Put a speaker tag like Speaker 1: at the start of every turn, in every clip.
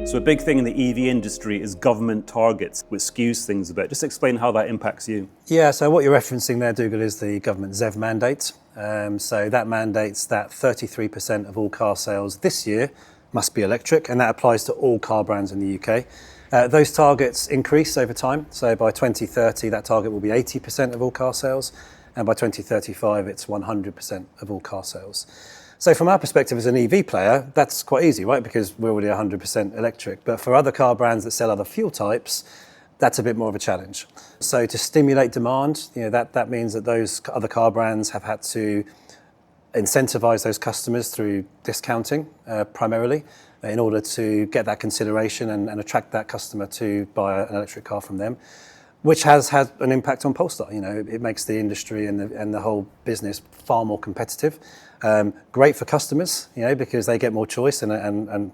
Speaker 1: So a big thing in the EV industry is government targets, which skews things a bit. Just explain how that impacts you.
Speaker 2: Yeah, so what you're referencing there, Dougal, is the government ZEV mandate. So that mandates that 33% of all car sales this year must be electric, and that applies to all car brands in the UK. Those targets increase over time. So by 2030, that target will be 80% of all car sales, and by 2035, it's 100% of all car sales. So from our perspective as an EV player, that's quite easy, right? Because we're already 100% electric. But for other car brands that sell other fuel types, that's a bit more of a challenge. So to stimulate demand, that means that those other car brands have had to incentivize those customers through discounting primarily in order to get that consideration and attract that customer to buy an electric car from them, which has had an impact on Polestar. It makes the industry and the whole business far more competitive. Great for customers, because they get more choice and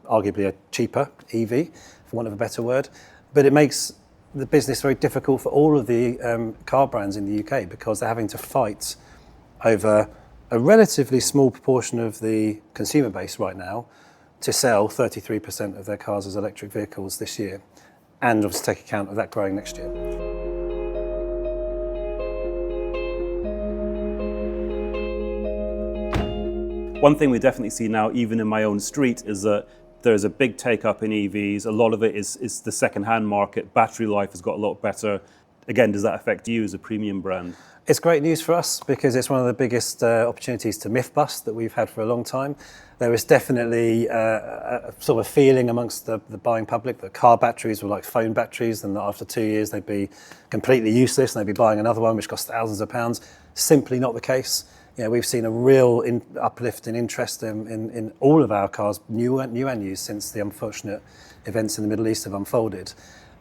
Speaker 2: arguably a cheaper EV, for want of a better word. But it makes the business very difficult for all of the car brands in the UK because they're having to fight over a relatively small proportion of the consumer base right now to sell 33% of their cars as electric vehicles this year, and obviously take account of that growing next year.
Speaker 1: One thing we definitely see now, even in my own street, is that there's a big take-up in EVs. A lot of it is the second-hand market. Battery life has got a lot better. Again, does that affect you as a premium brand?
Speaker 2: It's great news for us because it's one of the biggest opportunities to myth bust that we've had for a long time. There is definitely a sort of feeling amongst the buying public that car batteries were like phone batteries and that after 2 years they'd be completely useless and they'd be buying another one which costs thousands of pounds. Simply not the case. We've seen a real uplift in interest in all of our cars, new and used, since the unfortunate events in the Middle East have unfolded.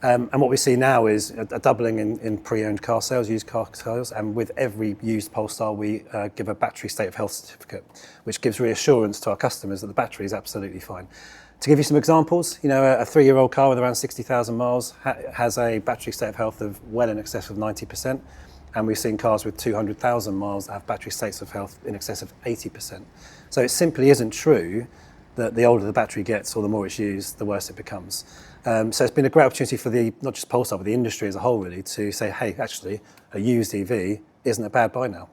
Speaker 2: And what we see now is a doubling in pre-owned car sales, used car sales, and with every used Polestar we give a battery state of health certificate, which gives reassurance to our customers that the battery is absolutely fine. To give you some examples, a 3-year-old car with around 60,000 miles has a battery state of health of well in excess of 90%. And we've seen cars with 200,000 miles that have battery states of health in excess of 80%. So it simply isn't true that the older the battery gets or the more it's used, the worse it becomes. So it's been a great opportunity for not just Polestar, but the industry as a whole really, to say, hey, actually, a used EV isn't a bad buy now.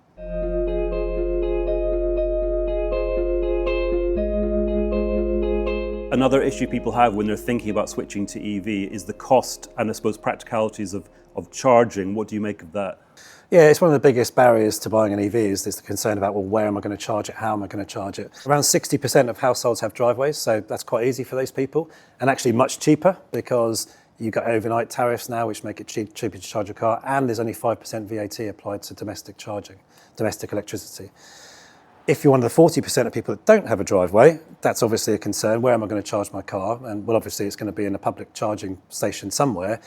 Speaker 1: Another issue people have when they're thinking about switching to EV is the cost and I suppose practicalities of charging. What do you make of that?
Speaker 2: Yeah, it's one of the biggest barriers to buying an EV is the concern about, well, where am I going to charge it? How am I going to charge it? Around 60% of households have driveways, so that's quite easy for those people, and actually much cheaper because you've got overnight tariffs now which make it cheaper to charge a car, and there's only 5% VAT applied to domestic charging, domestic electricity. If you're one of the 40% of people that don't have a driveway, that's obviously a concern. Where am I going to charge my car? And well, obviously it's going to be in a public charging station somewhere.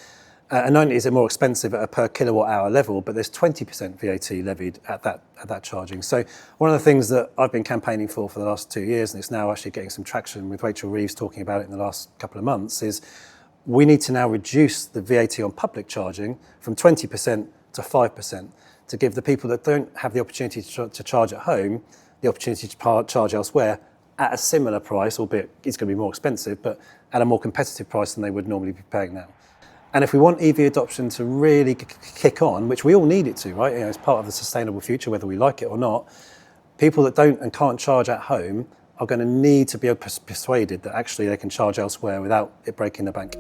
Speaker 2: And not only is it more expensive at a per kilowatt hour level, but there's 20% VAT levied at that charging. So one of the things that I've been campaigning for the last 2 years, and it's now actually getting some traction with Rachel Reeves talking about it in the last couple of months, is we need to now reduce the VAT on public charging from 20% to 5% to give the people that don't have the opportunity to charge at home the opportunity to charge elsewhere at a similar price, albeit it's going to be more expensive, but at a more competitive price than they would normally be paying now. And if we want EV adoption to really kick on, which we all need it to, right? It's part of the sustainable future, whether we like it or not, people that don't and can't charge at home are going to need to be persuaded that actually they can charge elsewhere without it breaking the bank.